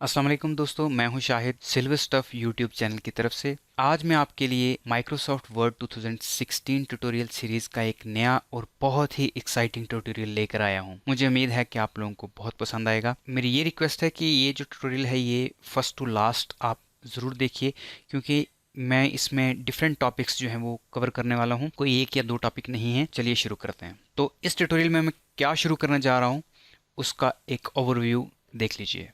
अस्सलाम वालेकुम दोस्तों, मैं हूं Shahid silver stuff YouTube channel की तरफ से। आज मैं आपके लिए माइक्रोसॉफ्ट वर्ड 2016 ट्यूटोरियल सीरीज का एक नया और बहुत ही एक्साइटिंग ट्यूटोरियल लेकर आया हूं। मुझे उम्मीद है कि आप लोगों को बहुत पसंद आएगा। मेरी ये रिक्वेस्ट है कि ये जो ट्यूटोरियल है ये फर्स्ट टू लास्ट आप ज़रूर देखिए, क्योंकि मैं इसमें डिफरेंट टॉपिक्स जो हैं वो कवर करने वाला हूँ। कोई एक या दो टॉपिक नहीं है। चलिए शुरू करते हैं। तो इस ट्यूटोरियल में मैं क्या शुरू करना जा रहा हूँ उसका एक ओवरव्यू देख लीजिए।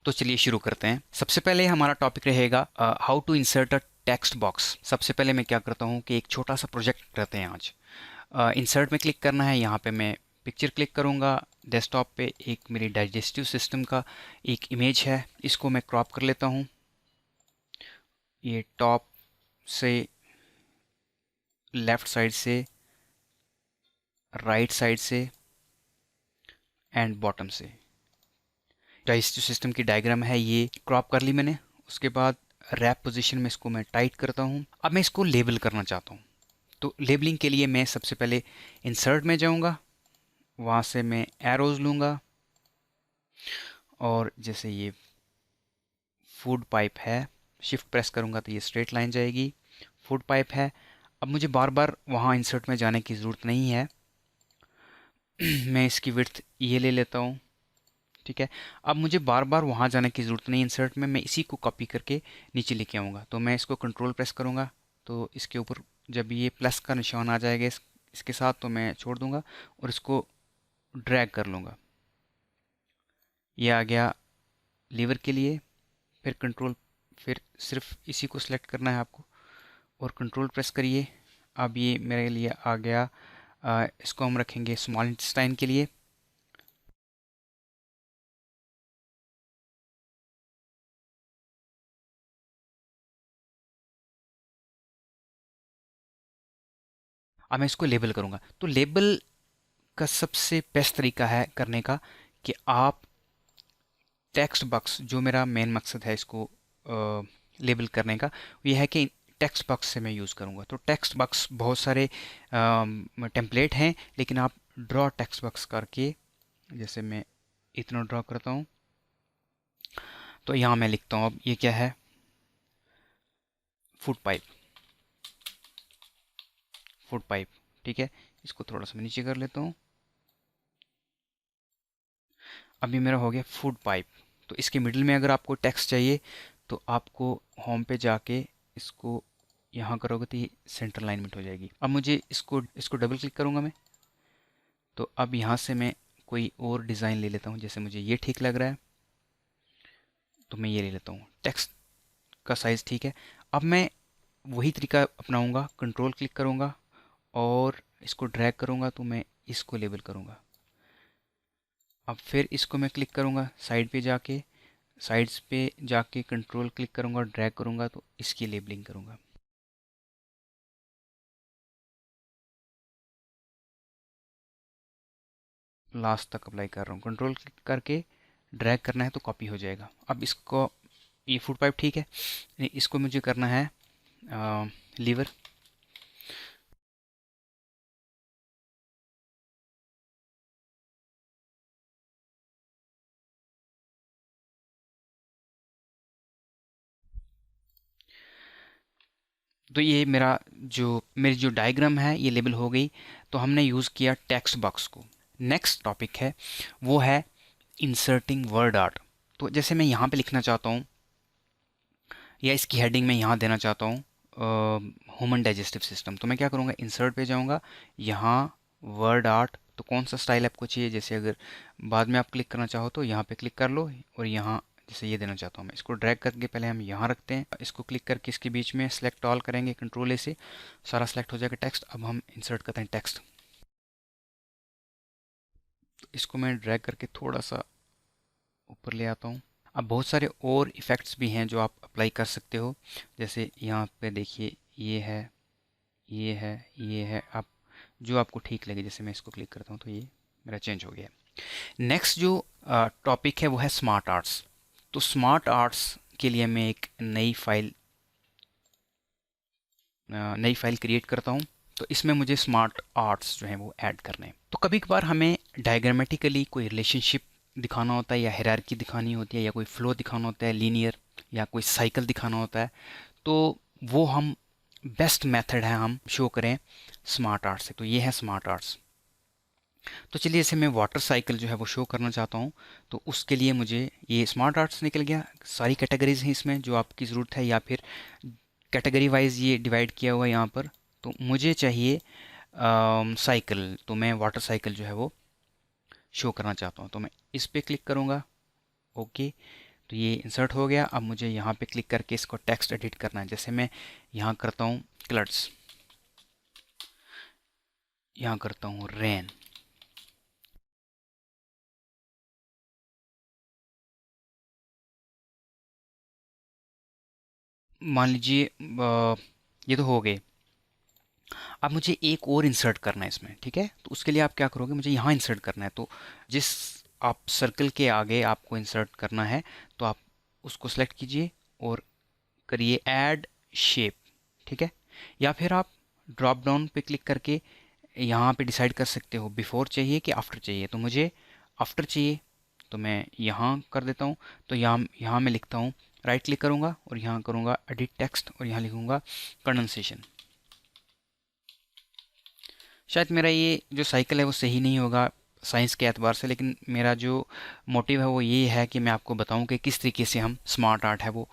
तो चलिए शुरू करते हैं। सबसे पहले हमारा टॉपिक रहेगा how to insert a text box. सबसे पहले मैं क्या करता हूँ कि एक छोटा सा प्रोजेक्ट करते हैं आज। इंसर्ट में क्लिक करना है, यहाँ पे मैं पिक्चर क्लिक करूँगा। डेस्कटॉप पे एक मेरी डाइजेस्टिव सिस्टम का एक इमेज है, इसको मैं क्रॉप कर लेता हूँ। ये टॉप से, लेफ़्ट साइड से, राइट साइड से एंड बॉटम से डाइजेस्टिव सिस्टम की डायग्राम है, ये क्रॉप कर ली मैंने। उसके बाद रैप पोजीशन में इसको मैं टाइट करता हूँ। अब मैं इसको लेबल करना चाहता हूँ। तो लेबलिंग के लिए मैं सबसे पहले इंसर्ट में जाऊँगा, वहाँ से मैं एरोज लूँगा और जैसे ये फूड पाइप है, शिफ्ट प्रेस करूँगा तो ये स्ट्रेट लाइन जाएगी। फूड पाइप है। अब मुझे बार बार वहाँ इंसर्ट में जाने की ज़रूरत नहीं है। मैं इसकी विड्थ ये ले लेता हूँ, ठीक है। अब मुझे बार बार वहाँ जाने की ज़रूरत नहीं इंसर्ट में, मैं इसी को कॉपी करके नीचे लेके आऊँगा। तो मैं इसको कंट्रोल प्रेस करूँगा तो इसके ऊपर जब ये प्लस का निशान आ जाएगा इसके साथ, तो मैं छोड़ दूँगा और इसको ड्रैग कर लूँगा। ये आ गया लीवर के लिए। फिर कंट्रोल, फिर सिर्फ इसी को सिलेक्ट करना है आपको और कंट्रोल प्रेस करिए। अब ये मेरे लिए आ गया। इसको हम रखेंगे स्मॉल इंटेस्टाइन के लिए। अब मैं इसको लेबल करूँगा। तो लेबल का सबसे बेस्ट तरीका है करने का कि आप टेक्स्ट बॉक्स, जो मेरा मेन मकसद है इसको लेबल करने का, ये है कि टेक्स्ट बॉक्स से मैं यूज़ करूँगा। तो टेक्स्ट बॉक्स बहुत सारे टेम्पलेट हैं, लेकिन आप ड्रॉ टेक्स्ट बॉक्स करके, जैसे मैं इतना ड्रॉ करता हूँ तो यहाँ मैं लिखता हूँ। अब ये क्या है, फूड पाइप, फूड पाइप, ठीक है। इसको थोड़ा सा मैं नीचे कर लेता हूँ। अभी मेरा हो गया फूड पाइप। तो इसके मिडिल में अगर आपको टेक्स्ट चाहिए तो आपको होम पे जाके इसको यहाँ करोगे तो ये सेंटर लाइनमेंट हो जाएगी। अब मुझे इसको इसको डबल क्लिक करूँगा मैं, तो अब यहाँ से मैं कोई और डिज़ाइन ले लेता हूँ। जैसे मुझे ये ठीक लग रहा है तो मैं ये ले लेता हूँ। टेक्स्ट का साइज़ ठीक है। अब मैं वही तरीका अपनाऊँगा, कंट्रोल क्लिक करूँगा और इसको ड्रैग करूँगा तो मैं इसको लेबल करूँगा। अब फिर इसको मैं क्लिक करूँगा साइड पे जाके, साइड्स पे जाके कंट्रोल क्लिक करूँगा, ड्रैग करूँगा तो इसकी लेबलिंग करूँगा। लास्ट तक अप्लाई कर रहा हूँ, कंट्रोल क्लिक करके ड्रैग करना है तो कॉपी हो जाएगा। अब इसको, ये फुट पाइप ठीक है, इसको मुझे करना है लीवर। तो ये मेरा जो मेरी जो डायग्राम है ये लेबल हो गई। तो हमने यूज़ किया टेक्स्ट बॉक्स को। नेक्स्ट टॉपिक है वो है इंसर्टिंग वर्ड आर्ट। तो जैसे मैं यहाँ पे लिखना चाहता हूँ या इसकी हेडिंग में यहाँ देना चाहता हूँ ह्यूमन डाइजेस्टिव सिस्टम, तो मैं क्या करूँगा, इंसर्ट पे जाऊँगा, यहाँ वर्ड आर्ट। तो कौन सा स्टाइल आपको चाहिए, जैसे अगर बाद में आप क्लिक करना चाहो तो यहाँ पे क्लिक कर लो और यहाँ जैसे ये देना चाहता हूँ मैं, इसको ड्रैग करके पहले हम यहाँ रखते हैं। इसको क्लिक करके इसके बीच में सेलेक्ट ऑल करेंगे, कंट्रोल ए से सारा सेलेक्ट हो जाएगा टेक्स्ट। अब हम इंसर्ट करते हैं टेक्स्ट। तो इसको मैं ड्रैग करके थोड़ा सा ऊपर ले आता हूँ। अब बहुत सारे और इफ़ेक्ट्स भी हैं जो आप अप्लाई कर सकते हो। जैसे यहाँ पे देखिए, ये है, ये है, ये है। आप जो आपको ठीक लगे, जैसे मैं इसको क्लिक करता हूँ तो ये मेरा चेंज हो गया। नेक्स्ट जो टॉपिक है वो है स्मार्ट आर्ट्स। तो स्मार्ट आर्ट्स के लिए मैं एक नई फाइल क्रिएट करता हूँ। तो इसमें मुझे स्मार्ट आर्ट्स जो है वो ऐड करने हैं। तो कभी कभार हमें डायग्रामेटिकली कोई रिलेशनशिप दिखाना होता है, या हायरार्की दिखानी होती है, या कोई फ्लो दिखाना होता है लीनियर, या कोई साइकिल दिखाना होता है। तो वो हम बेस्ट मेथड है हम शो करें स्मार्ट आर्ट से। तो ये है स्मार्ट आर्ट्स। तो चलिए, जैसे मैं वाटर साइकिल जो है वो शो करना चाहता हूँ, तो उसके लिए मुझे ये स्मार्ट आर्ट्स निकल गया। सारी कैटेगरीज हैं इसमें जो आपकी ज़रूरत है, या फिर कैटेगरी वाइज ये डिवाइड किया हुआ है यहाँ पर। तो मुझे चाहिए साइकिल, तो मैं वाटर साइकिल जो है वो शो करना चाहता हूँ। तो मैं इस पे क्लिक करूँगा। ओके, तो ये इंसर्ट हो गया। अब मुझे यहाँ पे क्लिक करके इसको टेक्स्ट एडिट करना है। जैसे मैं यहाँ करता हूँ क्लड्स, यहाँ करता हूँ रेन। मान लीजिए ये तो हो गए। अब मुझे एक और इंसर्ट करना है इसमें, ठीक है। तो उसके लिए आप क्या करोगे, मुझे यहाँ इंसर्ट करना है। तो जिस आप सर्कल के आगे आपको इंसर्ट करना है, तो आप उसको सेलेक्ट कीजिए और करिए ऐड शेप, ठीक है। या फिर आप ड्रॉप डाउन पे क्लिक करके यहाँ पे डिसाइड कर सकते हो बिफोर चाहिए कि आफ्टर चाहिए। तो मुझे आफ्टर चाहिए, तो मैं यहाँ कर देता हूँ। तो यहाँ यहाँ मैं लिखता हूँ, राइट क्लिक करूँगा और यहाँ करूँगा एडिट टेक्स्ट, और यहाँ लिखूँगा कंडेंसेशन। शायद मेरा ये जो साइकिल है वो सही नहीं होगा साइंस के एतबार से, लेकिन मेरा जो मोटिव है वो ये है कि मैं आपको बताऊं कि किस तरीके से हम स्मार्ट आर्ट है वो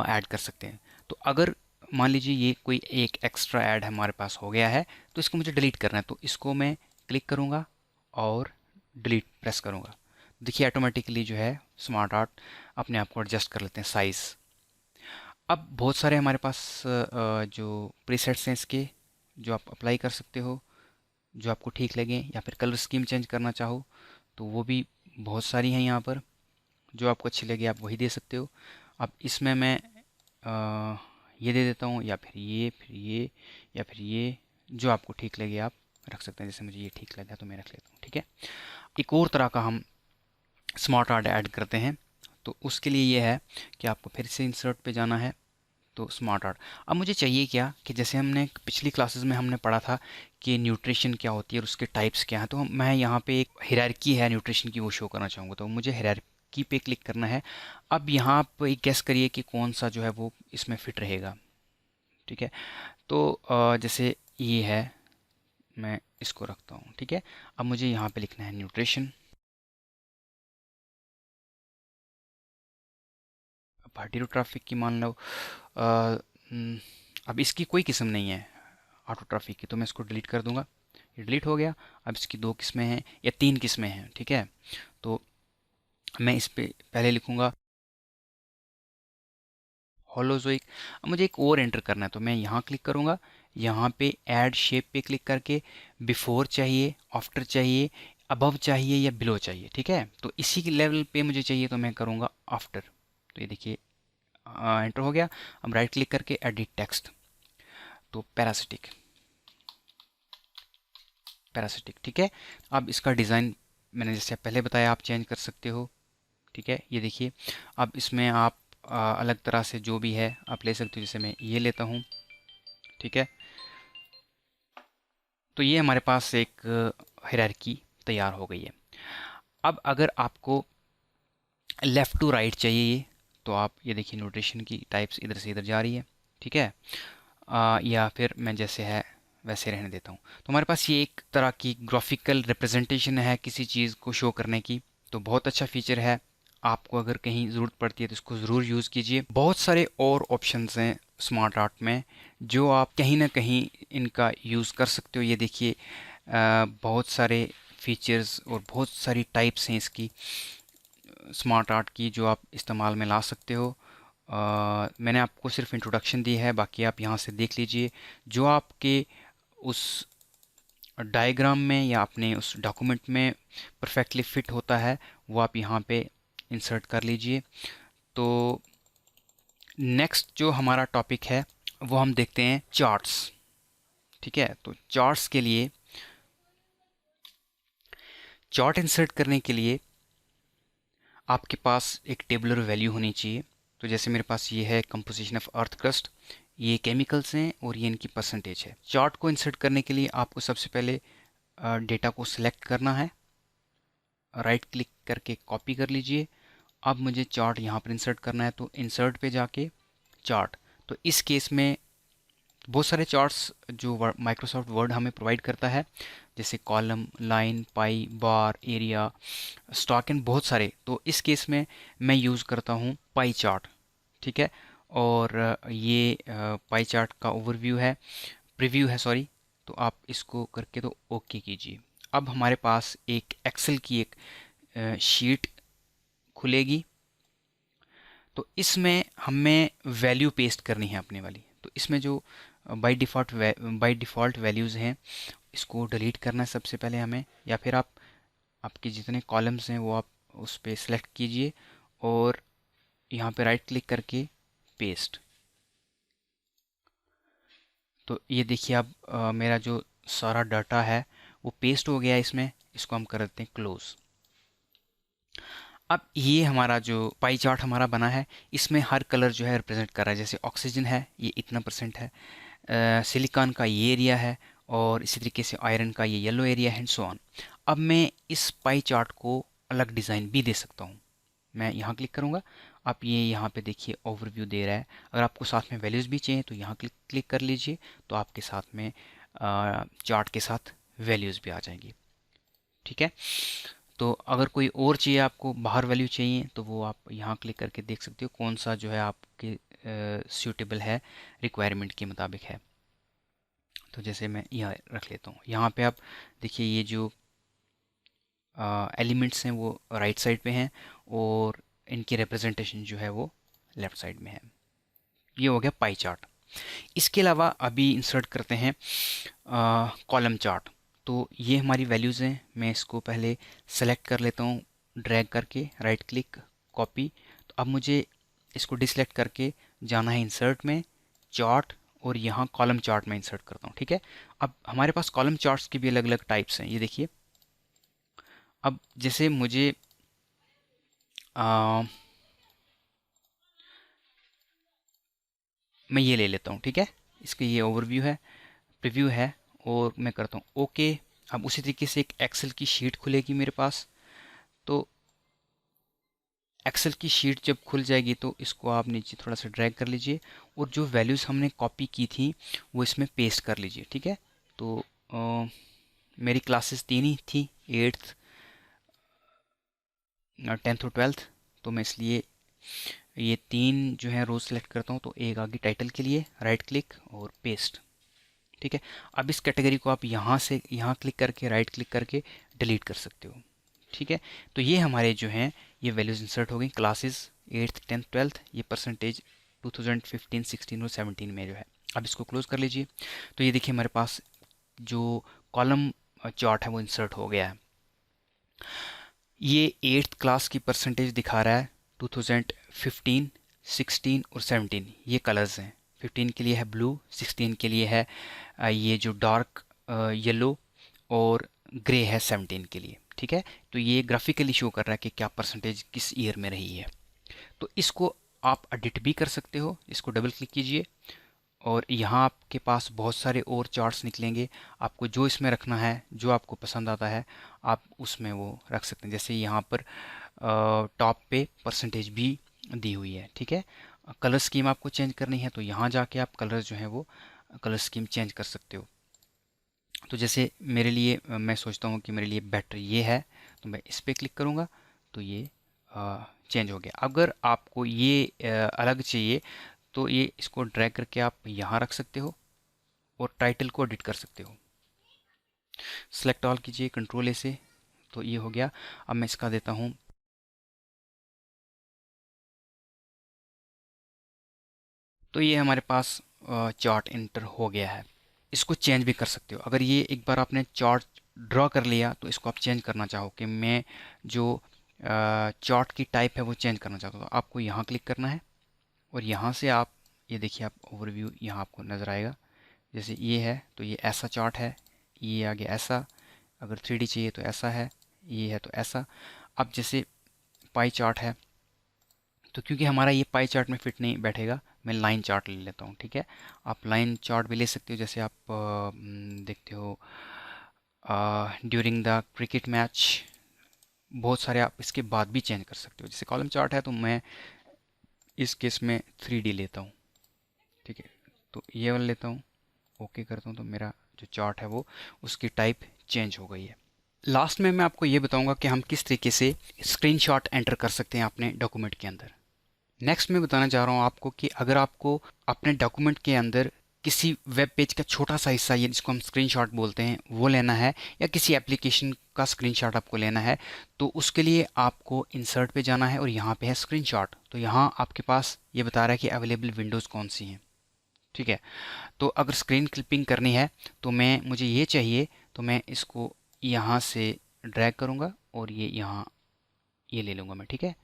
ऐड कर सकते हैं। तो अगर मान लीजिए ये कोई एक एक्स्ट्रा ऐड हमारे पास हो गया है, तो इसको मुझे डिलीट करना है। तो इसको मैं क्लिक करूँगा और डिलीट प्रेस करूँगा। देखिए ऑटोमेटिकली जो है स्मार्ट आर्ट अपने आप को एडजस्ट कर लेते हैं साइज़। अब बहुत सारे हमारे पास जो प्रीसेट्स हैं इसके, जो आप अप्लाई कर सकते हो, जो आपको ठीक लगे। या फिर कलर स्कीम चेंज करना चाहो तो वो भी बहुत सारी हैं यहाँ पर। जो आपको अच्छी लगे आप वही दे सकते हो। अब इसमें मैं ये दे देता हूँ, या फिर ये, फिर ये, या फिर ये। जो आपको ठीक लगे आप रख सकते हैं। जैसे मुझे ये ठीक लगा तो मैं रख लेता हूँ, ठीक है। एक और तरह का हम स्मार्ट आर्ट ऐड करते हैं। तो उसके लिए ये है कि आपको फिर से इंसर्ट पे जाना है, तो स्मार्ट आर्ट। अब मुझे चाहिए क्या कि जैसे हमने पिछली क्लासेस में हमने पढ़ा था कि न्यूट्रिशन क्या होती है और उसके टाइप्स क्या हैं। तो मैं यहाँ पे एक हायरार्की है न्यूट्रिशन की वो शो करना चाहूँगा। तो मुझे हायरार्की पे क्लिक करना है। अब यहाँ आप एक गेस करिए कि कौन सा जो है वो इसमें फिट रहेगा, ठीक है। तो जैसे ये है, मैं इसको रखता हूँ, ठीक है। अब मुझे यहाँ पे लिखना है न्यूट्रिशन। पार्टी ट्रैफिक की मान लो अब इसकी कोई किस्म नहीं है ऑटो ट्रैफिक की, तो मैं इसको डिलीट कर दूंगा। ये डिलीट हो गया। अब इसकी दो किस्में हैं या तीन किस्में हैं, ठीक है। तो मैं इस पे पहले लिखूंगा होलोजोइक। अब मुझे एक और एंटर करना है, तो मैं यहाँ क्लिक करूँगा। यहाँ पे ऐड शेप पे क्लिक करके बिफोर चाहिए, आफ्टर चाहिए, अबव चाहिए या बिलो चाहिए, ठीक है। तो इसी के लेवल पे मुझे चाहिए, तो मैं करूँगा आफ्टर। तो ये देखिए एंटर हो गया। अब राइट क्लिक करके एडिट टेक्स्ट, तो पैरासिटिक, पैरासिटिक, ठीक है। अब इसका डिज़ाइन मैंने जैसे पहले बताया आप चेंज कर सकते हो, ठीक है। ये देखिए अब इसमें आप अलग तरह से जो भी है आप ले सकते हो। जैसे मैं ये लेता हूँ, ठीक है। तो ये हमारे पास एक हायरार्की तैयार हो गई है। अब अगर आपको लेफ़्ट टू राइट चाहिए, तो आप ये देखिए न्यूट्रिशन की टाइप्स इधर से इधर जा रही है, ठीक है। या फिर मैं जैसे है वैसे रहने देता हूँ। तो हमारे पास ये एक तरह की ग्राफिकल रिप्रेजेंटेशन है किसी चीज़ को शो करने की। तो बहुत अच्छा फीचर है। आपको अगर कहीं ज़रूरत पड़ती है तो इसको ज़रूर यूज़ कीजिए। बहुत सारे और ऑप्शंस हैं स्मार्ट आर्ट में जो आप कहीं ना कहीं इनका यूज़ कर सकते हो। ये देखिए बहुत सारे फीचर्स और बहुत सारी टाइप्स हैं इसकी स्मार्ट आर्ट की जो आप इस्तेमाल में ला सकते हो। मैंने आपको सिर्फ इंट्रोडक्शन दी है, बाकी आप यहाँ से देख लीजिए। जो आपके उस डायग्राम में या अपने उस डॉक्यूमेंट में परफेक्टली फिट होता है वो आप यहाँ पे इंसर्ट कर लीजिए। तो नेक्स्ट जो हमारा टॉपिक है वो हम देखते हैं चार्ट्स, ठीक है। तो चार्ट्स के लिए, चार्ट इंसर्ट करने के लिए आपके पास एक टेबुलर वैल्यू होनी चाहिए। तो जैसे मेरे पास ये है कंपोजिशन ऑफ अर्थ क्रस्ट, ये केमिकल्स हैं और ये इनकी परसेंटेज है। चार्ट को इंसर्ट करने के लिए आपको सबसे पहले डेटा को सिलेक्ट करना है, राइट क्लिक करके कॉपी कर लीजिए। अब मुझे चार्ट यहाँ पर इंसर्ट करना है, तो इंसर्ट पे जाके चार्ट। तो इस केस में बहुत सारे चार्ट्स जो माइक्रोसॉफ्ट वर्ड हमें प्रोवाइड करता है, जैसे column, line, pi, bar, area, stock and बहुत सारे। तो इस केस में मैं यूज़ करता हूँ पाई चार्ट। ठीक है। और ये पाई चार्ट का ओवरव्यू है, प्रीव्यू है सॉरी। तो आप इसको करके तो ओके कीजिए। अब हमारे पास एक एक्सेल की एक शीट खुलेगी। तो इसमें हमें वैल्यू पेस्ट करनी है अपने वाली। तो इसमें जो बाय डिफ़ॉल्ट वैल्यूज़ हैं, इसको डिलीट करना है सबसे पहले हमें, या फिर आप आपके जितने कॉलम्स हैं वो आप उस पर सेलेक्ट कीजिए और यहाँ पे राइट क्लिक करके पेस्ट। तो ये देखिए अब मेरा जो सारा डाटा है वो पेस्ट हो गया है इसमें। इसको हम कर देते हैं क्लोज। अब ये हमारा जो पाई चार्ट हमारा बना है, इसमें हर कलर जो है रिप्रेजेंट कर रहा है। जैसे ऑक्सीजन है, ये इतना परसेंट है, सिलिकॉन का ये एरिया है, और इसी तरीके से आयरन का ये येलो एरिया है, एंड सो ऑन। अब मैं इस पाई चार्ट को अलग डिज़ाइन भी दे सकता हूँ। मैं यहाँ क्लिक करूँगा। आप ये यहाँ पे देखिए ओवरव्यू दे रहा है। अगर आपको साथ में वैल्यूज़ भी चाहिए तो यहाँ क्लिक क्लिक कर लीजिए, तो आपके साथ में चार्ट के साथ वैल्यूज़ भी आ जाएंगी। ठीक है। तो अगर कोई और चाहिए, आपको बाहर वैल्यू चाहिए, तो वो आप यहाँ क्लिक करके देख सकते हो कौन सा जो है आपके सूटेबल है, रिक्वायरमेंट के मुताबिक है। तो जैसे मैं यहाँ रख लेता हूँ। यहाँ पे आप देखिए ये जो एलिमेंट्स हैं वो राइट साइड पे हैं, और इनकी रिप्रेजेंटेशन जो है वो लेफ़्ट साइड में है। ये हो गया पाई चार्ट। इसके अलावा अभी इंसर्ट करते हैं कॉलम चार्ट। तो ये हमारी वैल्यूज़ हैं। मैं इसको पहले सेलेक्ट कर लेता हूँ, ड्रैग करके राइट क्लिक, कॉपी। तो अब मुझे इसको डिसलेक्ट करके जाना है इंसर्ट में, चार्ट, और यहाँ कॉलम चार्ट में इंसर्ट करता हूँ। ठीक है। अब हमारे पास कॉलम चार्ट्स की भी अलग अलग टाइप्स हैं, ये देखिए। अब जैसे मुझे आ, मैं ये ले लेता हूँ। ठीक है। इसके ये ओवरव्यू है, प्रीव्यू है, और मैं करता हूँ ओके। अब उसी तरीके से एक एक्सेल की शीट खुलेगी मेरे पास। तो एक्सेल की शीट जब खुल जाएगी तो इसको आप नीचे थोड़ा सा ड्रैग कर लीजिए, और जो वैल्यूज़ हमने कॉपी की थी वो इसमें पेस्ट कर लीजिए। ठीक है। तो मेरी क्लासेस तीन ही थी, 8th, 10th और 12th। तो मैं इसलिए ये तीन जो है रोज सेलेक्ट करता हूँ। तो एक आगे टाइटल के लिए राइट क्लिक और पेस्ट। ठीक है। अब इस कैटेगरी को आप यहाँ से यहाँ क्लिक करके राइट क्लिक करके डिलीट कर सकते हो। ठीक है। तो ये हमारे जो हैं ये वैल्यूज़ इंसर्ट हो गई, क्लासेस 8th 10th 12th, ये परसेंटेज 2015 16 और 17 में जो है। अब इसको क्लोज कर लीजिए। तो ये देखिए हमारे पास जो कॉलम चार्ट है वो इंसर्ट हो गया है। ये 8th क्लास की परसेंटेज दिखा रहा है, 2015 16 और 17 ये कलर्स हैं। 15 के लिए है ब्लू, 16 के लिए है ये जो डार्क येलो, और ग्रे है 17 के लिए। ठीक है। तो ये ग्राफिकली शो कर रहा है कि क्या परसेंटेज किस ईयर में रही है। तो इसको आप एडिट भी कर सकते हो। इसको डबल क्लिक कीजिए, और यहाँ आपके पास बहुत सारे और चार्ट्स निकलेंगे। आपको जो इसमें रखना है, जो आपको पसंद आता है, आप उसमें वो रख सकते हैं। जैसे यहाँ पर टॉप पे परसेंटेज भी दी हुई है। ठीक है। कलर स्कीम आपको चेंज करनी है, तो यहाँ जाके आप कलर जो है वो कलर स्कीम चेंज कर सकते हो। तो जैसे मेरे लिए मैं सोचता हूँ कि मेरे लिए बेटर ये है, तो मैं इस पर क्लिक करूँगा, तो ये चेंज हो गया। अगर आपको ये अलग चाहिए, तो ये इसको ड्रैग करके आप यहाँ रख सकते हो, और टाइटल को एडिट कर सकते हो। सेलेक्ट ऑल कीजिए कंट्रोल ए से, तो ये हो गया। अब मैं इसका देता हूँ, तो ये हमारे पास चार्ट इंटर हो गया है। इसको चेंज भी कर सकते हो। अगर ये एक बार आपने चार्ट ड्रॉ कर लिया, तो इसको आप चेंज करना चाहो कि मैं जो चार्ट की टाइप है वो चेंज करना चाहता हूँ, तो आपको यहाँ क्लिक करना है, और यहाँ से आप ये देखिए, आप ओवरव्यू यहाँ आपको नज़र आएगा। जैसे ये है तो ये ऐसा चार्ट है, ये आगे ऐसा, अगर 3D चाहिए तो ऐसा है, ये है तो ऐसा। अब जैसे पाई चार्ट है, तो क्योंकि हमारा ये पाई चार्ट में फिट नहीं बैठेगा, मैं लाइन चार्ट ले लेता हूँ। ठीक है, आप लाइन चार्ट भी ले सकते हो, जैसे आप देखते हो ड्यूरिंग द क्रिकेट मैच, बहुत सारे आप इसके बाद भी चेंज कर सकते हो। जैसे कॉलम चार्ट है तो मैं इस केस में 3D लेता हूँ। ठीक है, तो ये वाला लेता हूँ, ओके करता हूँ, तो मेरा जो चार्ट है वो उसकी टाइप चेंज हो गई है। लास्ट में मैं आपको ये बताऊंगा कि हम किस तरीके से स्क्रीनशॉट एंटर कर सकते हैं अपने डॉक्यूमेंट के अंदर। नेक्स्ट मैं बताना चाह रहा हूँ आपको कि अगर आपको अपने डॉक्यूमेंट के अंदर किसी वेब पेज का छोटा सा हिस्सा, ये जिसको हम स्क्रीनशॉट बोलते हैं, वो लेना है, या किसी एप्लीकेशन का स्क्रीनशॉट आपको लेना है, तो उसके लिए आपको इंसर्ट पे जाना है और यहाँ पे है स्क्रीनशॉट। तो यहाँ आपके पास ये बता रहा है कि अवेलेबल विंडोज़ कौन सी हैं। ठीक है, तो अगर स्क्रीन क्लिपिंग करनी है तो मुझे ये चाहिए, तो मैं इसको यहाँ से ड्रैग करूँगा और ये यहाँ ये ले लूँगा मैं। ठीक है,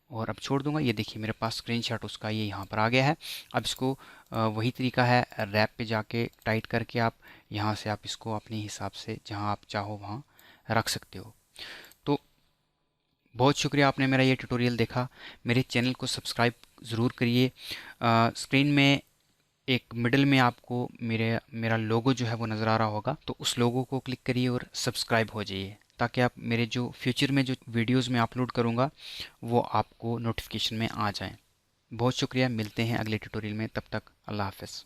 और अब छोड़ दूंगा। ये देखिए मेरे पास स्क्रीनशॉट उसका ये यहाँ पर आ गया है। अब इसको वही तरीका है, रैप पे जाके टाइट करके आप यहाँ से आप इसको अपने हिसाब से जहाँ आप चाहो वहाँ रख सकते हो। तो बहुत शुक्रिया, आपने मेरा ये ट्यूटोरियल देखा। मेरे चैनल को सब्सक्राइब ज़रूर करिए। स्क्रीन में एक मिडल में आपको मेरा लोगो जो है वो नज़र आ रहा होगा, तो उस लोगो को क्लिक करिए और सब्सक्राइब हो जाइए, ताकि आप मेरे जो फ्यूचर में जो वीडियोस में अपलोड करूँगा वो आपको नोटिफिकेशन में आ जाएं। बहुत शुक्रिया, मिलते हैं अगले ट्यूटोरियल में, तब तक अल्लाह हाफ़िज़।